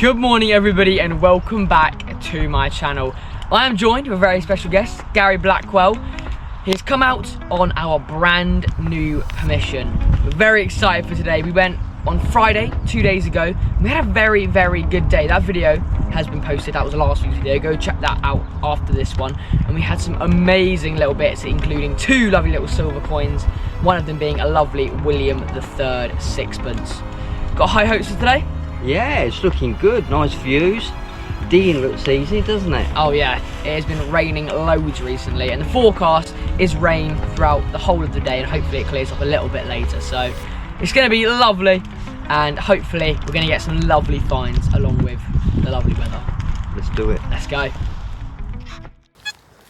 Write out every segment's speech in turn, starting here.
Good morning everybody and welcome back to my channel. I am joined with a very special guest, Gary Blackwell. He's come out on our brand new Permission. We're very excited for today. We went on Friday, 2 days ago. We had a very good day. That video has been posted. That was the last week's video. Go check that out after this one. And we had some amazing little bits, including two lovely little silver coins, one of them being a lovely William III sixpence. Got high hopes for today? Yeah, it's looking good. Nice views. Dean looks easy, doesn't it? Oh yeah, it has been raining loads recently, and the forecast is rain throughout the whole of the day, and hopefully it clears up a little bit later. So it's going to be lovely, and hopefully we're going to get some lovely finds along with the lovely weather. Let's do it. Let's go.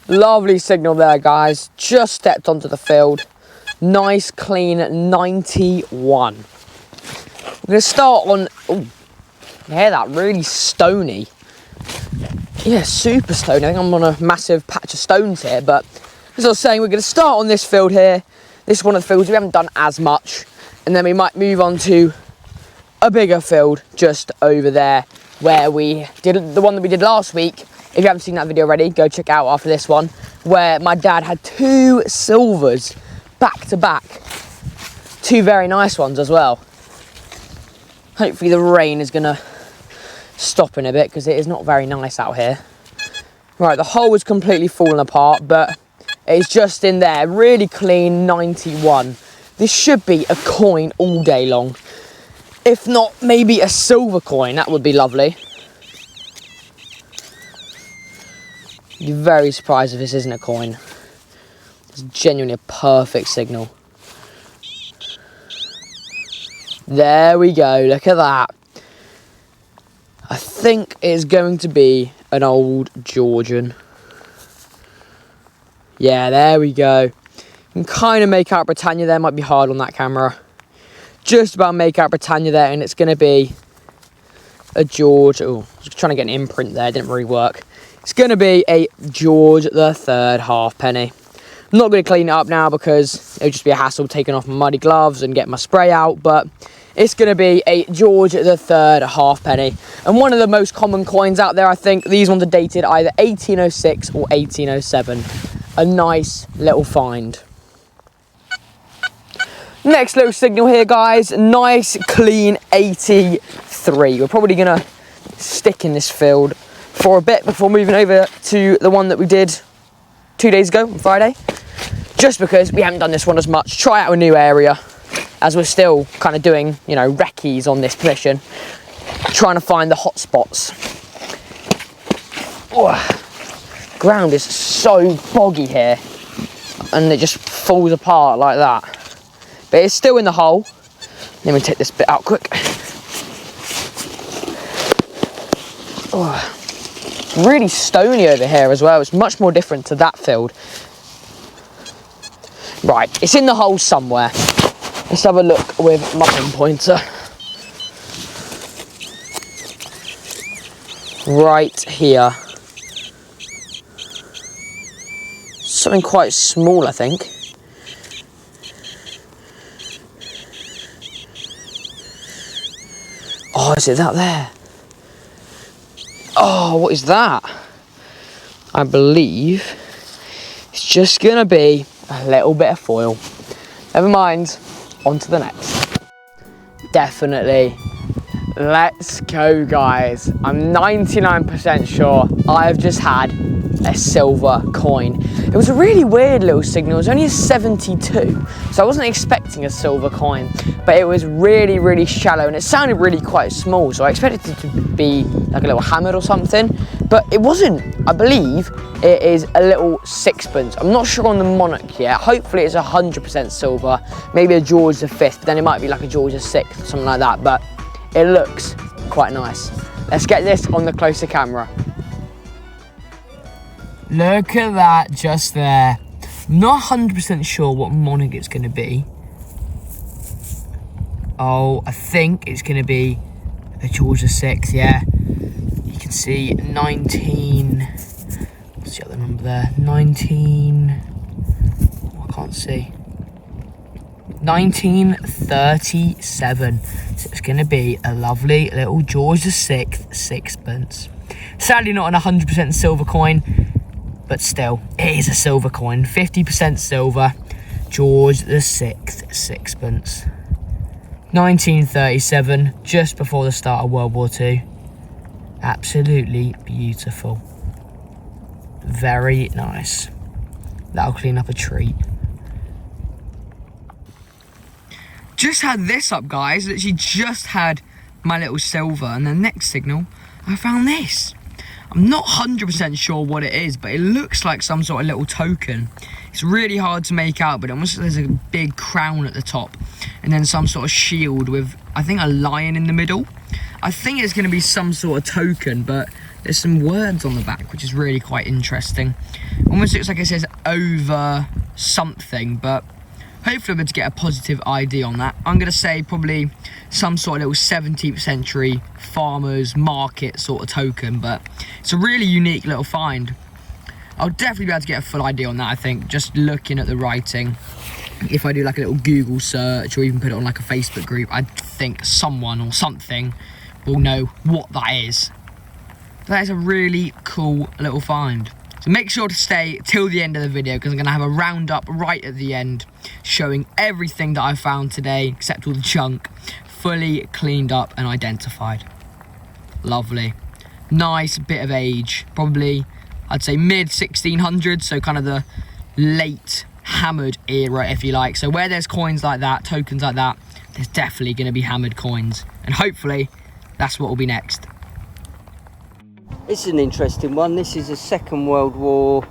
Lovely signal there, guys. Just stepped onto the field. Nice, clean 91. We're going to start on... Ooh, you hear that? Really stony. Yeah, super stony. I think I'm on a massive patch of stones here, but as I was saying, we're going to start on this field here. This is one of the fields we haven't done as much, and then we might move on to a bigger field just over there where we did the one that we did last week. If you haven't seen that video already, go check it out after this one, where my dad had two silvers back to back. Two very nice ones as well. Hopefully the rain is going to stop in a bit because it is not very nice out here. Right, the hole was completely fallen apart, but it's just in there. Really clean 91. This should be a coin all day long. If not, maybe a silver coin. That would be lovely. You're very surprised if this isn't a coin. It's genuinely a perfect signal. There we go, look at that. I think it's going to be an old Georgian. Yeah, there we go. You can kind of make out Britannia there. Might be hard on that camera. Just about make out Britannia there, and it's going to be a George. Oh, I was trying to get an imprint there. It didn't really work. It's going to be a George III halfpenny. I'm not going to clean it up now because it would just be a hassle taking off my muddy gloves and getting my spray out, but it's going to be a George III halfpenny. And one of the most common coins out there, I think. These ones are dated either 1806 or 1807. A nice little find. Next little signal here, guys. Nice, clean 83. We're probably going to stick in this field for a bit before moving over to the one that we did 2 days ago on Friday. Just because we haven't done this one as much. Try out a new area, as we're still kind of doing, you know, recce's on this Permission. Trying to find the hot spots. Oh, ground is so boggy here, and it just falls apart like that. But it's still in the hole. Let me take this bit out quick. Oh, really stony over here as well. It's much more different to that field. Right, it's in the hole somewhere. Let's have a look with my pinpointer. Right here. Something quite small, I think. Oh, is it that there? Oh, what is that? I believe it's just gonna be a little bit of foil. Never mind, on to the next. Definitely. Let's go, guys. I'm 99% sure I've just had a silver coin. It was a really weird little signal. It was only a 72, so I wasn't expecting a silver coin, but it was really shallow, and it sounded really quite small, so I expected it to be like a little hammered or something, but it wasn't. I believe it is a little sixpence. I'm not sure on the monarch yet. Hopefully it's 100% silver, maybe a George V, but then it might be like a George VI or something like that, but it looks quite nice. Let's get this on the closer camera. Look at that just there. Not 100% sure what monarch it's going to be. Oh, I think it's going to be a George VI, yeah. You can see 19... What's the other number there? 19... Oh, I can't see. 1937. So it's going to be a lovely little George VI sixpence. Sadly not an 100% silver coin, but still, it is a silver coin. 50% silver, George VI sixpence. 1937, just before the start of World War II. Absolutely beautiful. Very nice. That'll clean up a treat. Just had this up, guys. Literally just had my little silver, and the next signal, I found this. I'm not 100% sure what it is, but it looks like some sort of little token. It's really hard to make out, but it almost there's a big crown at the top, and then some sort of shield with, I think, a lion in the middle. I think it's going to be some sort of token, but there's some words on the back, which is really quite interesting. Almost looks like it says over something, but hopefully I'm going to get a positive ID on that. I'm going to say probably some sort of little 17th century farmer's market sort of token, but it's a really unique little find. I'll definitely be able to get a full ID on that, I think, just looking at the writing. If I do like a little Google search or even put it on like a Facebook group, I think someone or something will know what that is. That is a really cool little find. So make sure to stay till the end of the video, because I'm going to have a roundup right at the end showing everything that I found today, except all the junk, fully cleaned up and identified. Lovely. Nice bit of age. Probably, I'd say mid 1600s, so kind of the late hammered era, if you like. So where there's coins like that, tokens like that, there's definitely going to be hammered coins. And hopefully, that's what will be next. This is an interesting one. This is a Second World War,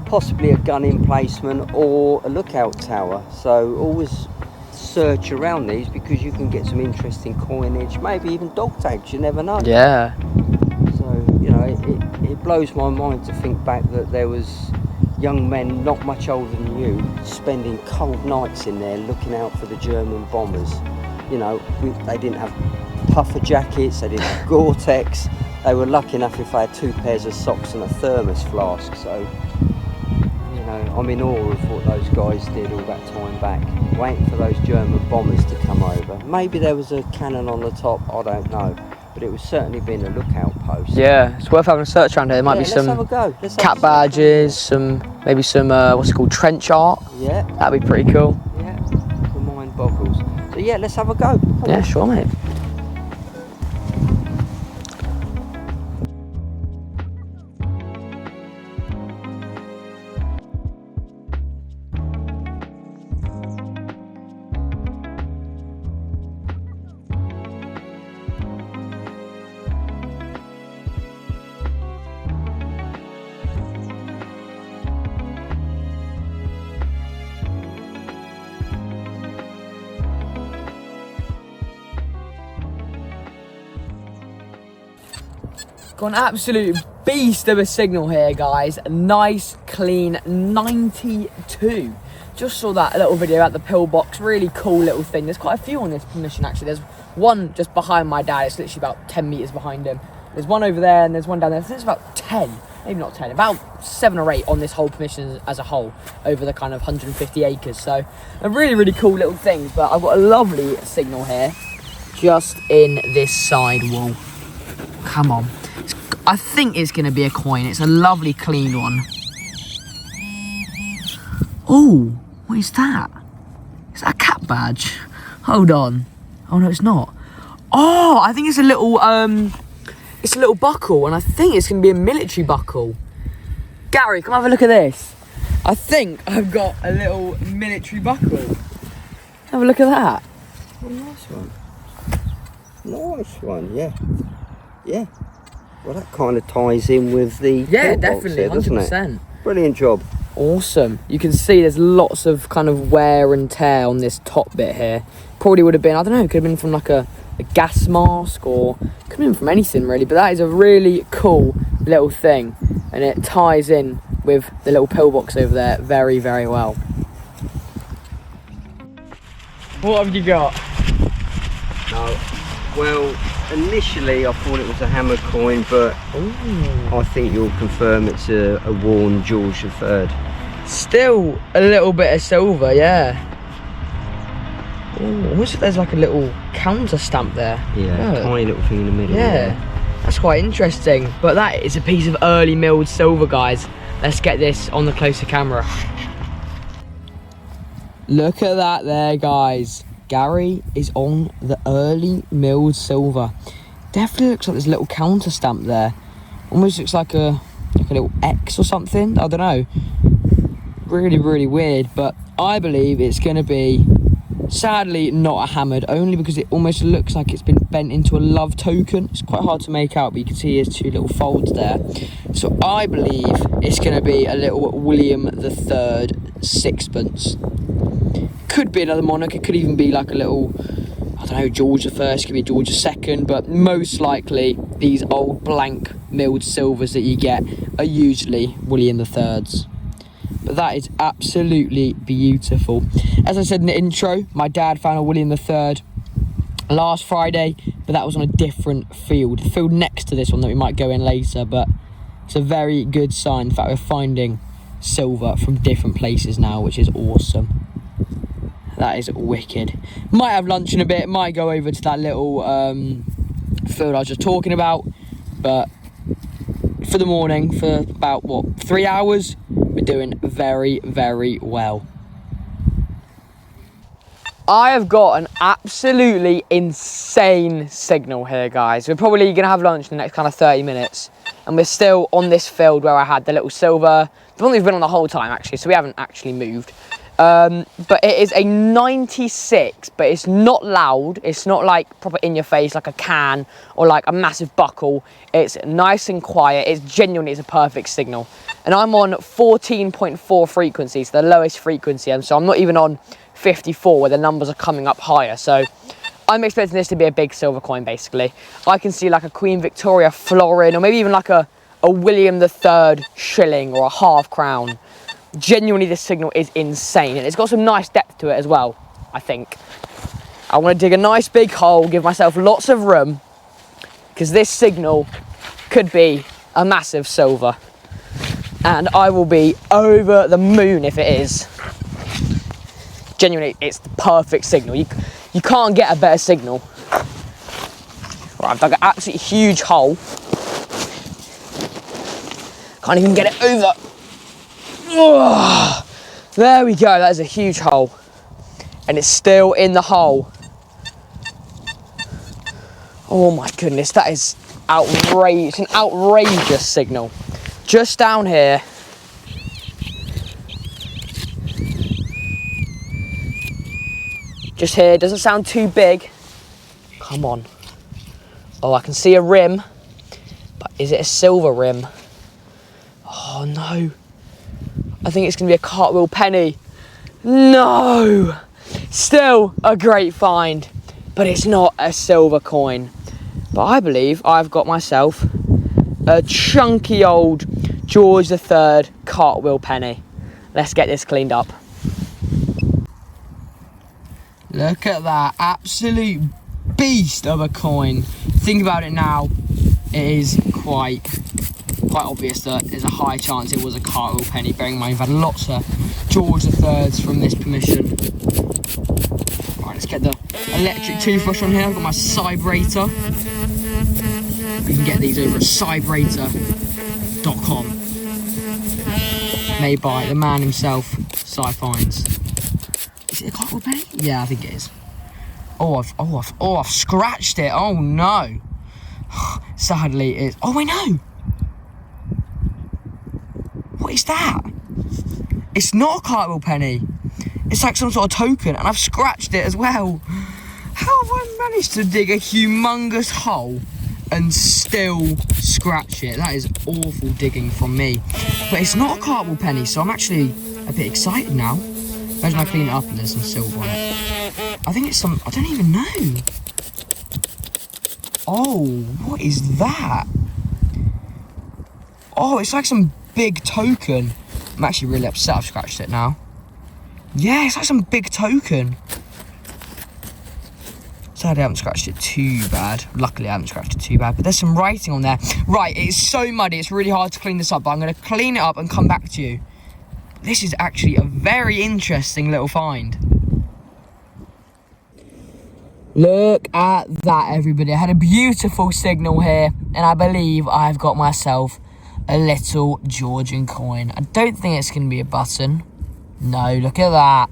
possibly a gun emplacement or a lookout tower. So always search around these, because you can get some interesting coinage, maybe even dog tags, you never know. Yeah. So, you know, it blows my mind to think back that there was young men not much older than you spending cold nights in there looking out for the German bombers. You know, they didn't have puffer jackets, they didn't have Gore-Tex. They were lucky enough if they had 2 pairs of socks and a thermos flask. So, you know, I'm in awe of what those guys did all that time back, waiting for those German bombers to come over. Maybe there was a cannon on the top, I don't know, but it was certainly been a lookout post. Yeah, it's worth having a search around here. There might be some cat badges, maybe some what's it called, trench art. Yeah, that'd be pretty cool. Yeah, the mind boggles. So yeah, let's have a go. Come yeah, on. Sure, mate. Got an absolute beast of a signal here, guys. A nice, clean 92. Just saw that little video at the pillbox. Really cool little thing. There's quite a few on this permission, actually. There's one just behind my dad. It's literally about 10 metres behind him. There's one over there, and there's one down there. I think it's about 10. Maybe not 10. About 7 or 8 on this whole permission as a whole, over the kind of 150 acres. So, a really, really cool little thing. But I've got a lovely signal here, just in this side wall. Come on. I think it's going to be a coin. It's a lovely clean one. Oh, what is that? Is that a cat badge? Hold on. Oh no, it's not. Oh, I think it's a little buckle, and I think it's going to be a military buckle. Gary, come have a look at this. I think I've got a little military buckle. Have a look at that. Oh, nice one. Nice one, yeah. Yeah. Well, that kind of ties in with the definitely, there, doesn't 100%. It? Brilliant job. Awesome. You can see there's lots of kind of wear and tear on this top bit here. Probably would have been, I don't know, it could have been from like a gas mask, or could have been from anything really, but that is a really cool little thing, and it ties in with the little pillbox over there very, very well. What have you got? No, well, initially I thought it was a hammer coin, but I think you'll confirm it's a worn George III. Still a little bit of silver, yeah. Oh, almost there's like a little counter stamp there. Yeah, tiny little thing in the middle. Yeah, that's quite interesting. But that is a piece of early milled silver, guys. Let's get this on the closer camera. Look at that there, guys. Gary is on the early milled silver. Definitely looks like there's a little counter stamp there. Almost looks like a little X or something. I don't know. Really, really weird. But I believe it's going to be, sadly, not a hammered. Only because it almost looks like it's been bent into a love token. It's quite hard to make out, but you can see there's two little folds there. So I believe it's going to be a little William III sixpence. Could be another monarch. It could even be like a little, I don't know, George I, could be George II, but most likely these old blank milled silvers that you get are usually William III's. But that is absolutely beautiful. As I said in the intro, my dad found a William III last Friday, but that was on a different field. The field next to this one that we might go in later, but it's a very good sign. In fact, we're finding silver from different places now, which is awesome. That is wicked. Might have lunch in a bit, might go over to that little field I was just talking about, but for the morning, for about, what, 3 hours, we're doing very, very well. I have got an absolutely insane signal here, guys. We're probably going to have lunch in the next kind of 30 minutes, and we're still on this field where I had the little silver, the one we've been on the whole time, actually, so we haven't actually moved. But it is a 96, but it's not loud. It's not like proper in your face like a can or like a massive buckle. It's nice and quiet. It's genuinely, it's a perfect signal. And I'm on 14.4 frequency, so the lowest frequency. And so I'm not even on 54 where the numbers are coming up higher. So I'm expecting this to be a big silver coin, basically. I can see like a Queen Victoria florin, or maybe even like a William III shilling or a half crown. Genuinely, this signal is insane, and it's got some nice depth to it as well, I think. I want to dig a nice big hole, give myself lots of room, because this signal could be a massive silver, and I will be over the moon if it is. Genuinely, it's the perfect signal. You can't get a better signal. Right, I've dug an absolutely huge hole. Can't even get it over. Oh, there we go, that is a huge hole, and it's still in the hole. Oh my goodness, that is outrageous, an outrageous signal. Just down here, just here, doesn't sound too big. Come on. Oh, I can see a rim, but is it a silver rim? Oh no. I think it's going to be a cartwheel penny. No! Still a great find, but it's not a silver coin. But I believe I've got myself a chunky old George III cartwheel penny. Let's get this cleaned up. Look at that, absolute beast of a coin. Think about it now, it is quite obvious that there's a high chance it was a cartwheel penny, bearing in mind we've had lots of George III's from this Permision. Right, let's get the electric toothbrush on here. I've got my cybrator. You can get these over at cybrator.com. Made by the man himself, Cy Finds. Is it a cartwheel penny? Yeah, I think it is. I've scratched it. Oh no. Sadly, it's. Oh, I know. What is that? It's not a cartwheel penny. It's like some sort of token, and I've scratched it as well. How have I managed to dig a humongous hole and still scratch it? That is awful digging from me. But it's not a cartwheel penny, so I'm actually a bit excited now. Imagine I clean it up and there's some silver on it. I think it's some, I don't even know. Oh, what is that? Oh, it's like some big token. I'm actually really upset I've scratched it now. Yeah, it's like some big token. Sadly, I haven't scratched it too bad. Luckily, I haven't scratched it too bad, but there's some writing on there. Right, it's so muddy, it's really hard to clean this up, but I'm going to clean it up and come back to you. This is actually a very interesting little find. Look at that, everybody. I had a beautiful signal here, and I believe I've got myself a little Georgian coin. I don't think it's going to be a button. No, look at that.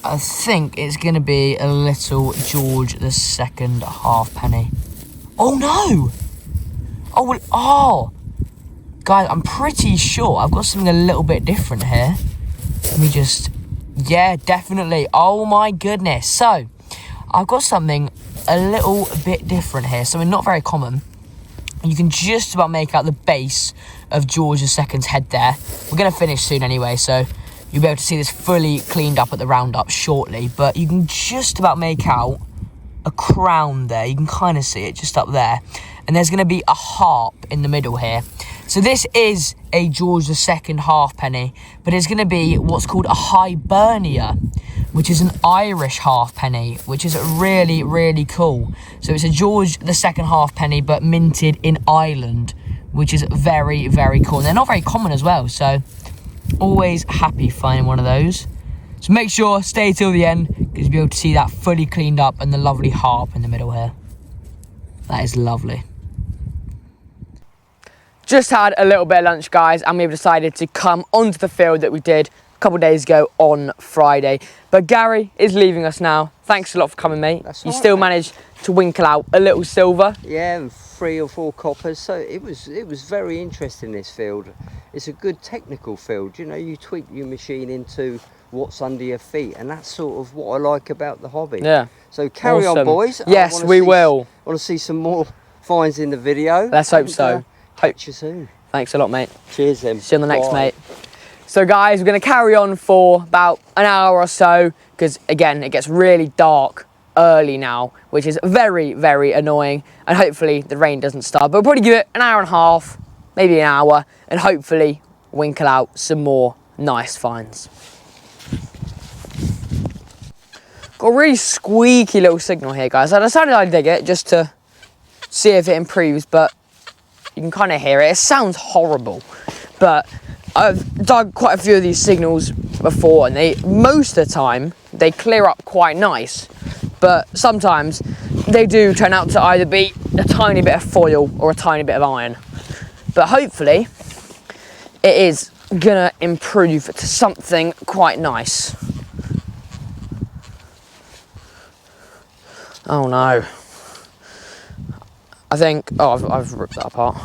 I think it's going to be a little George II halfpenny. Oh, no! Oh, well, oh! Guys, I'm pretty sure I've got something a little bit different here. Let me just... Yeah, definitely. Oh, my goodness. So, I've got something a little bit different here. Something not very common. You can just about make out the base of George II's head there. We're going to finish soon anyway, so you'll be able to see this fully cleaned up at the roundup shortly. But you can just about make out a crown there. You can kind of see it just up there. And there's going to be a harp in the middle here. So this is a George II halfpenny, but it's going to be what's called a Hibernia, which is an Irish halfpenny, which is really, really cool. So it's a George II halfpenny, but minted in Ireland, which is very, very cool. And they're not very common as well, so always happy finding one of those. So make sure, stay till the end, because you'll be able to see that fully cleaned up and the lovely harp in the middle here. That is lovely. Just had a little bit of lunch, guys, and we've decided to come onto the field that we did a couple of days ago on Friday. But Gary is leaving us now. Thanks a lot for coming, mate. That's you all right, still mate. managed to winkle out a little silver. Yeah, and 3 or 4 coppers. So it was very interesting, this field. It's a good technical field. You know, you tweak your machine into what's under your feet, and that's sort of what I like about the hobby. Yeah. So carry on, Awesome. boys. Yes, we will. I want to see some more finds in the video. Let's hope so. Catch you soon. Thanks a lot, mate. Cheers, then. See you on the next, Bye. mate. So, guys, we're going to carry on for about an hour or so, because, again, it gets really dark early now, which is very, very annoying, and hopefully the rain doesn't start. But we'll probably give it an hour and a half, maybe an hour, and hopefully winkle out some more nice finds. Got a really squeaky little signal here, guys. I decided I'd dig it just to see if it improves, but you can kind of hear it. It sounds horrible, but I've dug quite a few of these signals before, and most of the time they clear up quite nice, but sometimes they do turn out to either be a tiny bit of foil or a tiny bit of iron. But hopefully it is gonna improve to something quite nice. Oh no. I think, I've ripped that apart.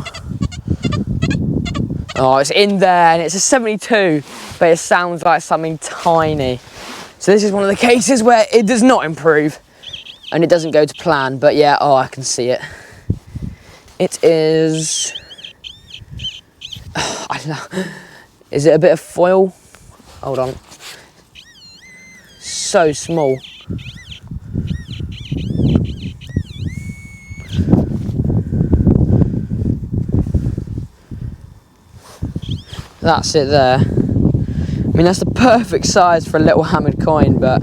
Oh, it's in there, and it's a 72, but it sounds like something tiny. So this is one of the cases where it does not improve, and it doesn't go to plan, but yeah, oh, I can see it. It is, I don't know, is it a bit of foil? Hold on. So small. That's it there. I mean, that's the perfect size for a little hammered coin, but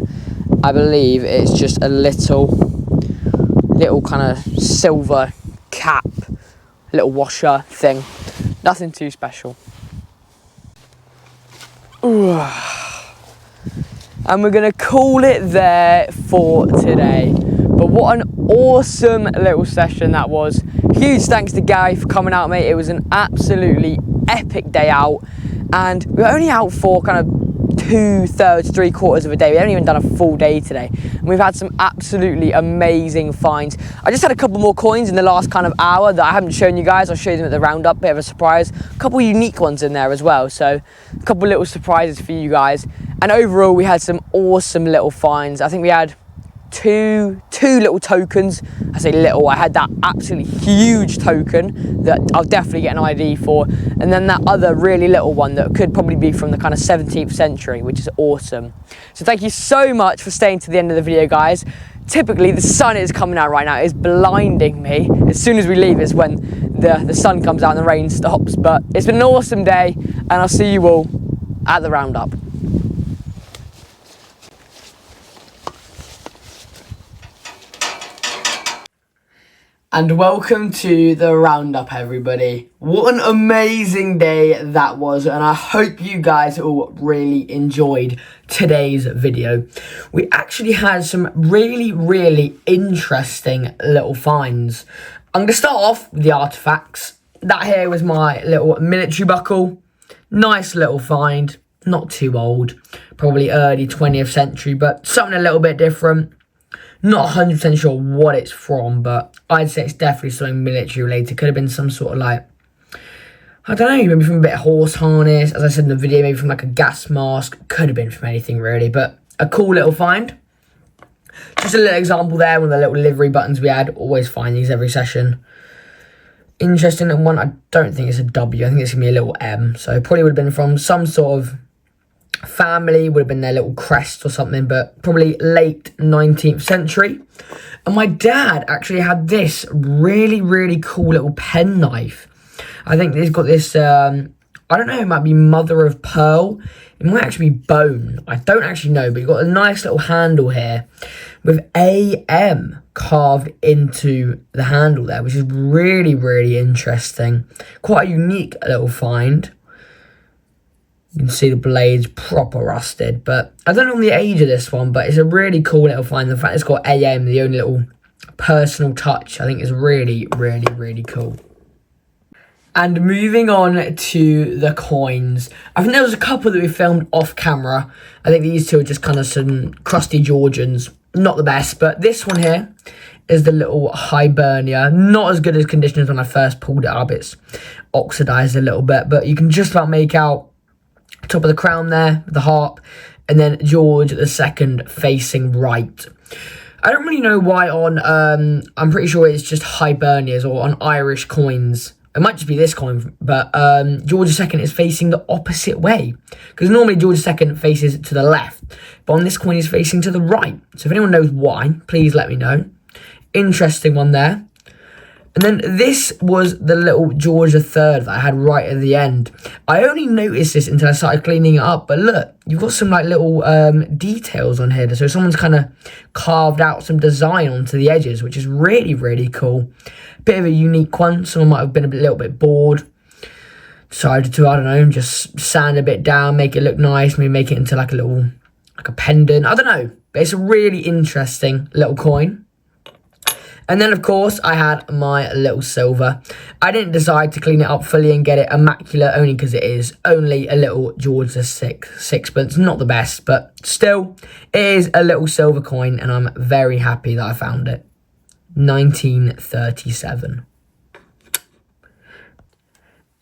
I believe it's just a little kind of silver cap, little washer thing. Nothing too special. Ooh. And we're gonna call it there for today. But what an awesome little session that was. Huge thanks to Gary for coming out, mate. It was an absolutely epic day out, and we were only out for kind of 2/3, 3/4 of a day. We haven't even done a full day today, and we've had some absolutely amazing finds. I just had a couple more coins in the last kind of hour that I haven't shown you guys. I'll show you them at the roundup, bit of a surprise. A couple unique ones in there as well, so a couple little surprises for you guys. And overall we had some awesome little finds. I think we had two little tokens. I say little, I had that absolutely huge token that I'll definitely get an ID for, and then that other really little one that could probably be from the kind of 17th century, which is awesome. So thank you so much for staying to the end of the video, guys. Typically the sun is coming out right now, it's blinding me. As soon as we leave is when the sun comes out and the rain stops, but it's been an awesome day, and I'll see you all at the roundup. And welcome to the roundup, everybody. What an amazing day that was, and I hope you guys all really enjoyed today's video. We actually had some really interesting little finds. I'm gonna start off with the artifacts. That here was my little military buckle. Nice little find, not too old, probably early 20th century, but something a little bit different. Not 100% sure what it's from, but I'd say it's definitely something military related. Could have been some sort of like, I don't know, maybe from a bit of horse harness. As I said in the video, maybe from like a gas mask. Could have been from anything really, but a cool little find. Just a little example there, one of the little livery buttons we had. Always find these every session. Interesting one, I don't think it's a W. I think it's going to be a little M. So probably would have been from some sort of family, would have been their little crest or something, but probably late 19th century. And my dad actually had this really cool little penknife. I think he's got this, I don't know, it might be mother of pearl. It might actually be bone. I don't actually know, but you've got a nice little handle here with AM carved into the handle there, which is really interesting. Quite a unique little find. You can see the blades proper rusted, but I don't know the age of this one, but it's a really cool little find. The fact it's got AM, the only little personal touch, I think is really cool. And moving on to the coins. I think there was a couple that we filmed off camera. I think these two are just kind of some crusty Georgians. Not the best, but this one here is the little Hibernia. Not as good as condition as when I first pulled it up. It's oxidized a little bit, but you can just about make out top of the crown there, the harp, and then George II facing right. I don't really know why on, I'm pretty sure it's just Hibernias or on Irish coins. It might just be this coin, but George II is facing the opposite way. Because normally George II faces to the left, but on this coin he's facing to the right. So if anyone knows why, please let me know. Interesting one there. And then this was the little George III that I had right at the end. I only noticed this until I started cleaning it up. But look, you've got some like little details on here. So someone's kind of carved out some design onto the edges, which is really cool. Bit of a unique one. Someone might have been a little bit bored. Decided to, I don't know, just sand a bit down, make it look nice. Maybe make it into like a little, like a pendant. I don't know. But it's a really interesting little coin. And then, of course, I had my little silver. I didn't decide to clean it up fully and get it immaculate, only because it is only a little George VI sixpence. Not the best, but still, it is a little silver coin, and I'm very happy that I found it. 1937.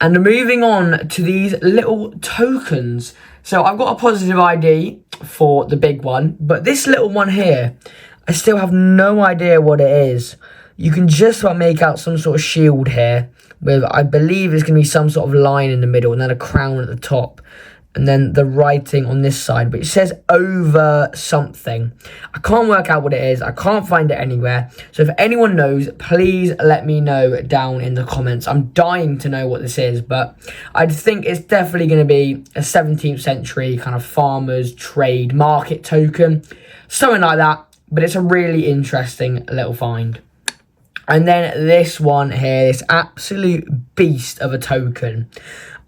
And moving on to these little tokens. So I've got a positive ID for the big one, but this little one here, I still have no idea what it is. You can just about make out some sort of shield here with, I believe it's going to be some sort of line in the middle and then a crown at the top. And then the writing on this side, but it says over something. I can't work out what it is. I can't find it anywhere. So if anyone knows, please let me know down in the comments. I'm dying to know what this is, but I think it's definitely going to be a 17th century kind of farmers trade market token. Something like that. But it's a really interesting little find. And then this one here, this absolute beast of a token.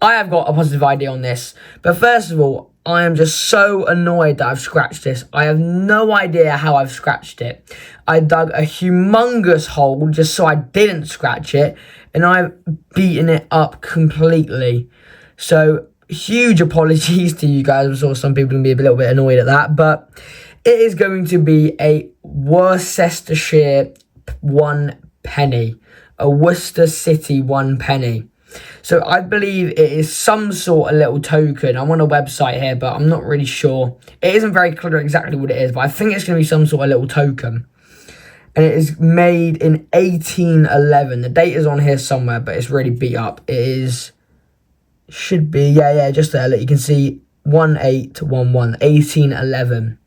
I have got a positive idea on this. But first of all, I am just so annoyed that I've scratched this. I have no idea how I've scratched it. I dug a humongous hole just so I didn't scratch it. And I've beaten it up completely. So, huge apologies to you guys. I'm sure some people can be a little bit annoyed at that. But it is going to be a Worcestershire 1 penny. A Worcester City 1 penny. So I believe it is some sort of little token. I'm on a website here, but I'm not really sure. It isn't very clear exactly what it is, but I think it's going to be some sort of little token. And it is made in 1811. The date is on here somewhere, but it's really beat up. It is, should be, yeah, just there. Look, you can see 1811, 1811.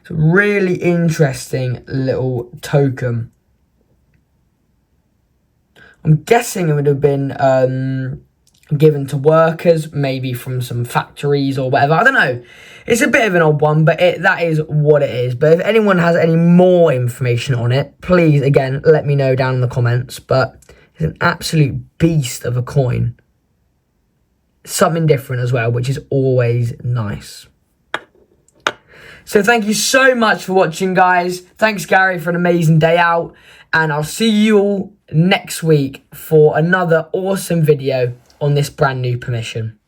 It's a really interesting little token. I'm guessing it would have been given to workers, maybe from some factories or whatever. I don't know. It's a bit of an odd one, but that is what it is. But if anyone has any more information on it, please, again, let me know down in the comments. But it's an absolute beast of a coin. Something different as well, which is always nice. So thank you so much for watching, guys. Thanks, Gary, for an amazing day out. And I'll see you all next week for another awesome video on this brand new Permission.